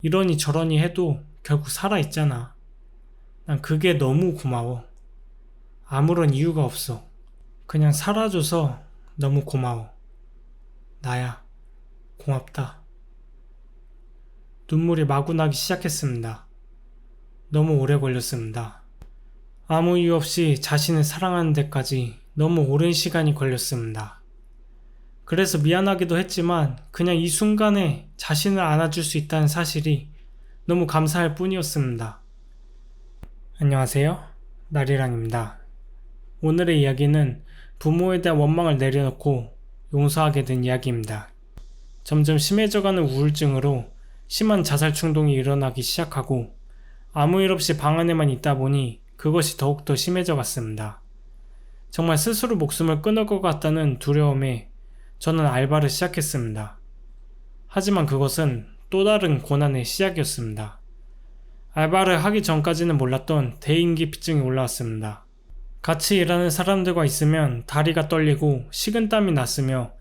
이러니 저러니 해도 결국 살아있잖아. 난 그게 너무 고마워. 아무런 이유가 없어. 그냥 살아줘서 너무 고마워. 나야, 고맙다. 눈물이 마구 나기 시작했습니다. 너무 오래 걸렸습니다. 아무 이유 없이 자신을 사랑하는 데까지 너무 오랜 시간이 걸렸습니다. 그래서 미안하기도 했지만 그냥 이 순간에 자신을 안아줄 수 있다는 사실이 너무 감사할 뿐이었습니다. 안녕하세요. 나리랑입니다. 오늘의 이야기는 부모에 대한 원망을 내려놓고 용서하게 된 이야기입니다. 점점 심해져가는 우울증으로 심한 자살 충동이 일어나기 시작하고 아무 일 없이 방 안에만 있다 보니 그것이 더욱더 심해져 갔습니다. 정말 스스로 목숨을 끊을 것 같다는 두려움에 저는 알바를 시작했습니다. 하지만 그것은 또 다른 고난의 시작이었습니다. 알바를 하기 전까지는 몰랐던 대인기피증이 올라왔습니다. 같이 일하는 사람들과 있으면 다리가 떨리고 식은땀이 났으며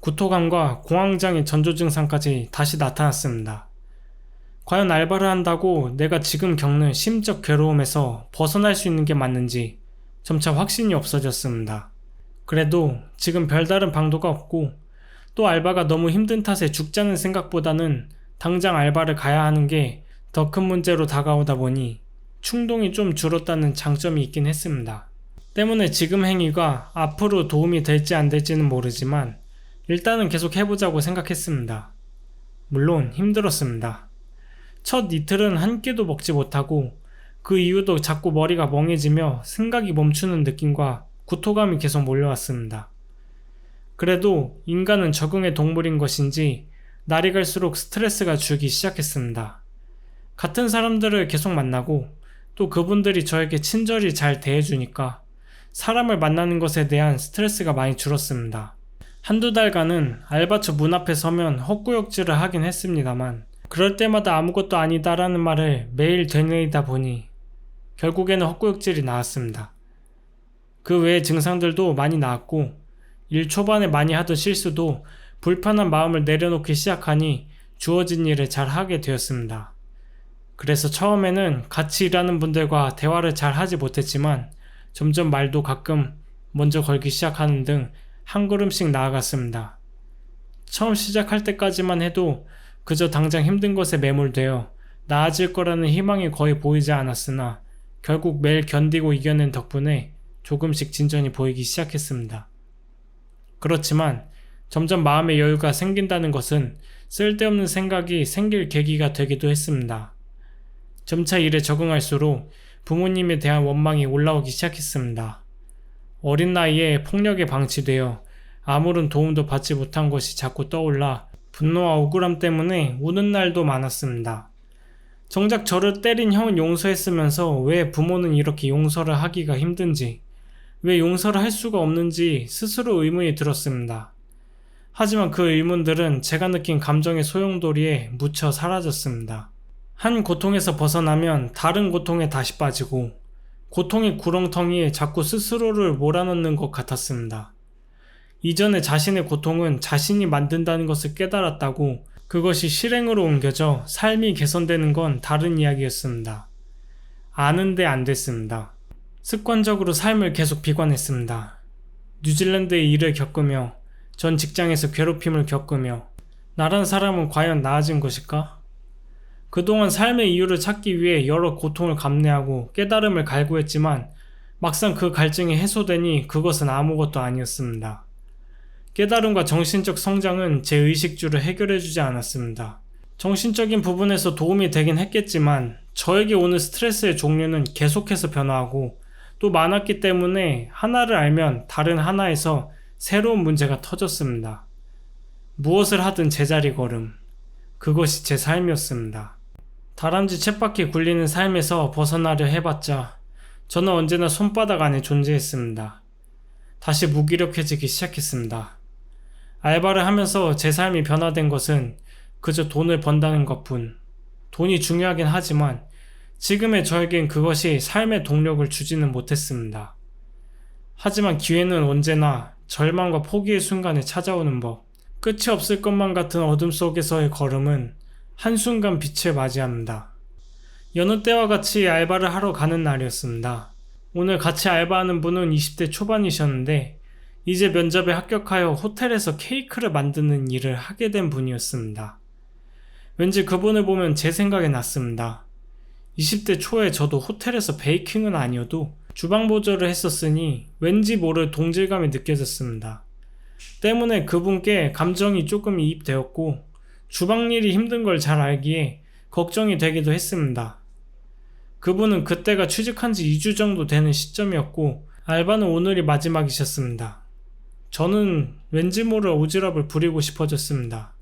구토감과 공황장애 전조 증상까지 다시 나타났습니다. 과연 알바를 한다고 내가 지금 겪는 심적 괴로움에서 벗어날 수 있는 게 맞는지 점차 확신이 없어졌습니다. 그래도 지금 별다른 방도가 없고 또 알바가 너무 힘든 탓에 죽자는 생각보다는 당장 알바를 가야 하는 게 더 큰 문제로 다가오다 보니 충동이 좀 줄었다는 장점이 있긴 했습니다. 때문에 지금 행위가 앞으로 도움이 될지 안 될지는 모르지만 일단은 계속 해보자고 생각했습니다. 물론 힘들었습니다. 첫 이틀은 한 끼도 먹지 못하고 그 이후도 자꾸 머리가 멍해지며 생각이 멈추는 느낌과 구토감이 계속 몰려왔습니다. 그래도 인간은 적응의 동물인 것인지 날이 갈수록 스트레스가 줄기 시작했습니다. 같은 사람들을 계속 만나고 또 그분들이 저에게 친절히 잘 대해주니까 사람을 만나는 것에 대한 스트레스가 많이 줄었습니다. 한두 달간은 알바처 문 앞에 서면 헛구역질을 하긴 했습니다만 그럴 때마다 아무것도 아니다라는 말을 매일 되뇌이다 보니 결국에는 헛구역질이 나왔습니다. 그 외의 증상들도 많이 나았고 일 초반에 많이 하던 실수도 불편한 마음을 내려놓기 시작하니 주어진 일을 잘 하게 되었습니다. 그래서 처음에는 같이 일하는 분들과 대화를 잘 하지 못했지만 점점 말도 가끔 먼저 걸기 시작하는 등 한 걸음씩 나아갔습니다. 처음 시작할 때까지만 해도 그저 당장 힘든 것에 매몰되어 나아질 거라는 희망이 거의 보이지 않았으나 결국 매일 견디고 이겨낸 덕분에 조금씩 진전이 보이기 시작했습니다. 그렇지만 점점 마음의 여유가 생긴다는 것은 쓸데없는 생각이 생길 계기가 되기도 했습니다. 점차 일에 적응할수록 부모님에 대한 원망이 올라오기 시작했습니다. 어린 나이에 폭력에 방치되어 아무런 도움도 받지 못한 것이 자꾸 떠올라 분노와 억울함 때문에 우는 날도 많았습니다. 정작 저를 때린 형은 용서했으면서 왜 부모는 이렇게 용서를 하기가 힘든지, 왜 용서를 할 수가 없는지 스스로 의문이 들었습니다. 하지만 그 의문들은 제가 느낀 감정의 소용돌이에 묻혀 사라졌습니다. 한 고통에서 벗어나면 다른 고통에 다시 빠지고 고통의 구렁텅이에 자꾸 스스로를 몰아넣는 것 같았습니다. 이전에 자신의 고통은 자신이 만든다는 것을 깨달았다고 그것이 실행으로 옮겨져 삶이 개선되는 건 다른 이야기였습니다. 아는데 안 됐습니다. 습관적으로 삶을 계속 비관했습니다. 뉴질랜드의 일을 겪으며 전 직장에서 괴롭힘을 겪으며 나란 사람은 과연 나아진 것일까? 그동안 삶의 이유를 찾기 위해 여러 고통을 감내하고 깨달음을 갈구했지만 막상 그 갈증이 해소되니 그것은 아무것도 아니었습니다. 깨달음과 정신적 성장은 제 의식주를 해결해주지 않았습니다. 정신적인 부분에서 도움이 되긴 했겠지만 저에게 오는 스트레스의 종류는 계속해서 변화하고 또 많았기 때문에 하나를 알면 다른 하나에서 새로운 문제가 터졌습니다. 무엇을 하든 제자리 걸음. 그것이 제 삶이었습니다. 다람쥐 쳇바퀴 굴리는 삶에서 벗어나려 해봤자 저는 언제나 손바닥 안에 존재했습니다. 다시 무기력해지기 시작했습니다. 알바를 하면서 제 삶이 변화된 것은 그저 돈을 번다는 것뿐. 돈이 중요하긴 하지만 지금의 저에겐 그것이 삶의 동력을 주지는 못했습니다. 하지만 기회는 언제나 절망과 포기의 순간에 찾아오는 법. 끝이 없을 것만 같은 어둠 속에서의 걸음은 한순간 빛을 맞이합니다. 여느 때와 같이 알바를 하러 가는 날이었습니다. 오늘 같이 알바하는 분은 20대 초반이셨는데 이제 면접에 합격하여 호텔에서 케이크를 만드는 일을 하게 된 분이었습니다. 왠지 그분을 보면 제 생각이 났습니다. 20대 초에 저도 호텔에서 베이킹은 아니어도 주방 보조를 했었으니 왠지 모를 동질감이 느껴졌습니다. 때문에 그분께 감정이 조금 이입되었고 주방 일이 힘든 걸 잘 알기에 걱정이 되기도 했습니다. 그분은 그때가 취직한 지 2주 정도 되는 시점이었고 알바는 오늘이 마지막이셨습니다. 저는 왠지 모를 오지랖을 부리고 싶어졌습니다.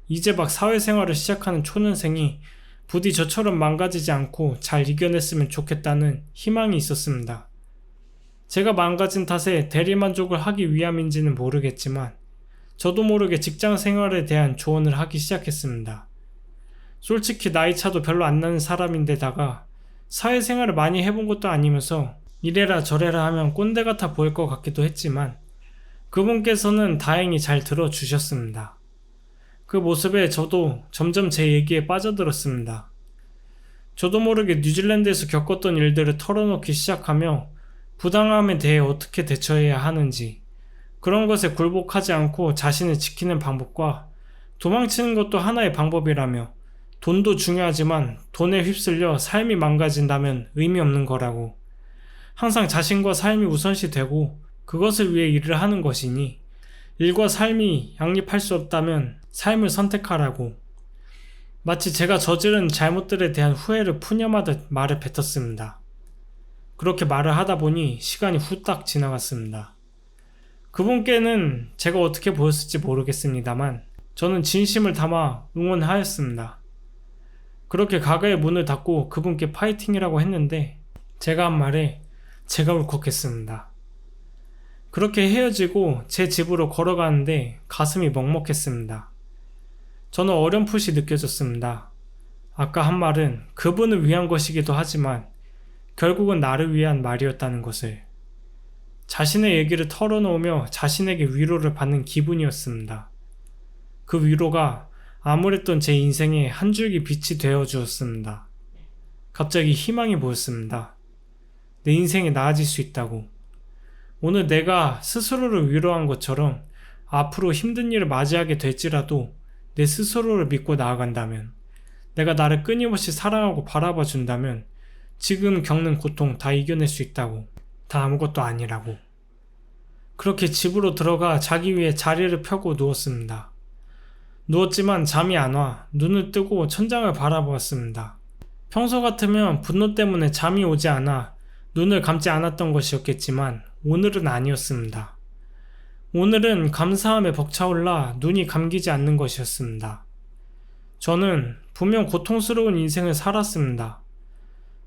이제 막 사회생활을 시작하는 초년생이 부디 저처럼 망가지지 않고 잘 이겨냈으면 좋겠다는 희망이 있었습니다. 제가 망가진 탓에 대리만족을 하기 위함인지는 모르겠지만 저도 모르게 직장 생활에 대한 조언을 하기 시작했습니다. 솔직히 나이차도 별로 안 나는 사람인데다가 사회생활을 많이 해본 것도 아니면서 이래라 저래라 하면 꼰대 같아 보일 것 같기도 했지만 그분께서는 다행히 잘 들어주셨습니다. 그 모습에 저도 점점 제 얘기에 빠져들었습니다. 저도 모르게 뉴질랜드에서 겪었던 일들을 털어놓기 시작하며 부당함에 대해 어떻게 대처해야 하는지, 그런 것에 굴복하지 않고 자신을 지키는 방법과 도망치는 것도 하나의 방법이라며 돈도 중요하지만 돈에 휩쓸려 삶이 망가진다면 의미 없는 거라고, 항상 자신과 삶이 우선시 되고 그것을 위해 일을 하는 것이니 일과 삶이 양립할 수 없다면 삶을 선택하라고, 마치 제가 저지른 잘못들에 대한 후회를 푸념하듯 말을 뱉었습니다. 그렇게 말을 하다 보니 시간이 후딱 지나갔습니다. 그분께는 제가 어떻게 보였을지 모르겠습니다만 저는 진심을 담아 응원하였습니다. 그렇게 가게의 문을 닫고 그분께 파이팅이라고 했는데 제가 한 말에 제가 울컥했습니다. 그렇게 헤어지고 제 집으로 걸어가는데 가슴이 먹먹했습니다. 저는 어렴풋이 느껴졌습니다. 아까 한 말은 그분을 위한 것이기도 하지만 결국은 나를 위한 말이었다는 것을. 자신의 얘기를 털어놓으며 자신에게 위로를 받는 기분이었습니다. 그 위로가 암울했던 제 인생에 한 줄기 빛이 되어 주었습니다. 갑자기 희망이 보였습니다. 내 인생이 나아질 수 있다고. 오늘 내가 스스로를 위로한 것처럼 앞으로 힘든 일을 맞이하게 될지라도 내 스스로를 믿고 나아간다면, 내가 나를 끊임없이 사랑하고 바라봐 준다면 지금 겪는 고통 다 이겨낼 수 있다고. 다 아무것도 아니라고. 그렇게 집으로 들어가 자기 위해 자리를 펴고 누웠습니다. 누웠지만 잠이 안 와 눈을 뜨고 천장을 바라보았습니다. 평소 같으면 분노 때문에 잠이 오지 않아 눈을 감지 않았던 것이었겠지만 오늘은 아니었습니다. 오늘은 감사함에 벅차올라 눈이 감기지 않는 것이었습니다. 저는 분명 고통스러운 인생을 살았습니다.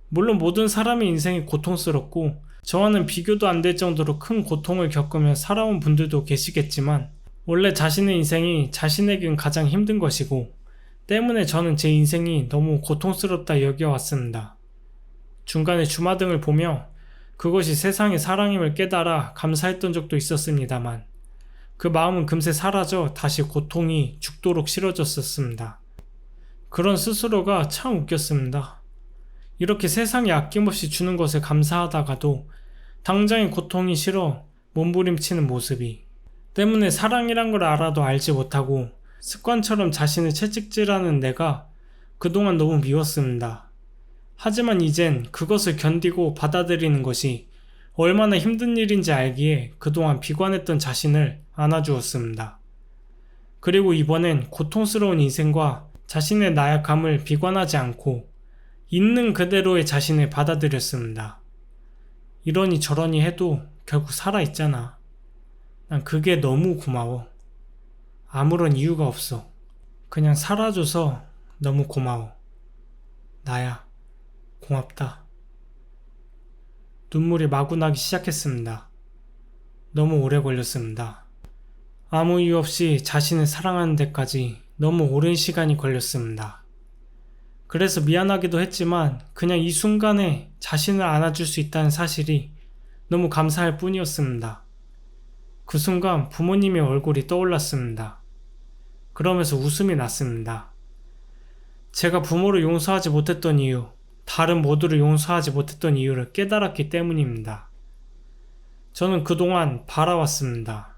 물론 모든 사람의 인생이 고통스럽고 저와는 비교도 안 될 정도로 큰 고통을 겪으며 살아온 분들도 계시겠지만 원래 자신의 인생이 자신에겐 가장 힘든 것이고 때문에 저는 제 인생이 너무 고통스럽다 여겨왔습니다. 중간에 주마등을 보며 그것이 세상의 사랑임을 깨달아 감사했던 적도 있었습니다만 그 마음은 금세 사라져 다시 고통이 죽도록 싫어졌었습니다. 그런 스스로가 참 웃겼습니다. 이렇게 세상이 아낌없이 주는 것에 감사하다가도 당장의 고통이 싫어 몸부림치는 모습이, 때문에 사랑이란 걸 알아도 알지 못하고 습관처럼 자신을 채찍질하는 내가 그동안 너무 미웠습니다. 하지만 이젠 그것을 견디고 받아들이는 것이 얼마나 힘든 일인지 알기에 그동안 비관했던 자신을 안아주었습니다. 그리고 이번엔 고통스러운 인생과 자신의 나약함을 비관하지 않고 있는 그대로의 자신을 받아들였습니다. 이러니 저러니 해도 결국 살아있잖아. 난 그게 너무 고마워. 아무런 이유가 없어. 그냥 살아줘서 너무 고마워. 나야. 고맙다. 눈물이 마구 나기 시작했습니다. 너무 오래 걸렸습니다. 아무 이유 없이 자신을 사랑하는 데까지 너무 오랜 시간이 걸렸습니다. 그래서 미안하기도 했지만 그냥 이 순간에 자신을 안아줄 수 있다는 사실이 너무 감사할 뿐이었습니다. 그 순간 부모님의 얼굴이 떠올랐습니다. 그러면서 웃음이 났습니다. 제가 부모를 용서하지 못했던 이유, 다른 모두를 용서하지 못했던 이유를 깨달았기 때문입니다. 저는 그동안 바라왔습니다.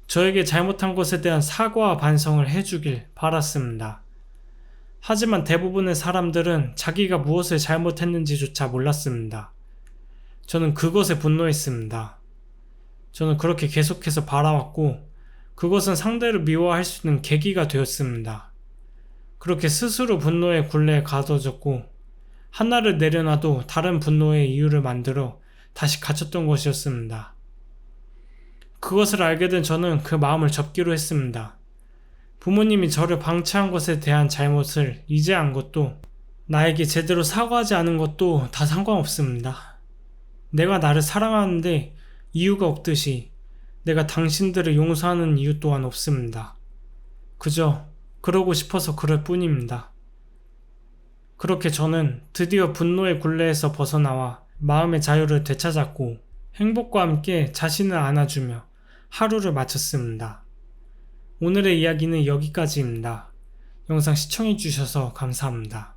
저에게 잘못한 것에 대한 사과와 반성을 해주길 바랐습니다. 하지만 대부분의 사람들은 자기가 무엇을 잘못했는지조차 몰랐습니다. 저는 그것에 분노했습니다. 저는 그렇게 계속해서 바라왔고 그것은 상대를 미워할 수 있는 계기가 되었습니다. 그렇게 스스로 분노의 굴레에 가둬졌고 하나를 내려놔도 다른 분노의 이유를 만들어 다시 갇혔던 것이었습니다. 그것을 알게 된 저는 그 마음을 접기로 했습니다. 부모님이 저를 방치한 것에 대한 잘못을 이제 안 것도 나에게 제대로 사과하지 않은 것도 다 상관없습니다. 내가 나를 사랑하는데 이유가 없듯이 내가 당신들을 용서하는 이유 또한 없습니다. 그저 그러고 싶어서 그럴 뿐입니다. 그렇게 저는 드디어 분노의 굴레에서 벗어나와 마음의 자유를 되찾았고 행복과 함께 자신을 안아주며 하루를 마쳤습니다. 오늘의 이야기는 여기까지입니다. 영상 시청해주셔서 감사합니다.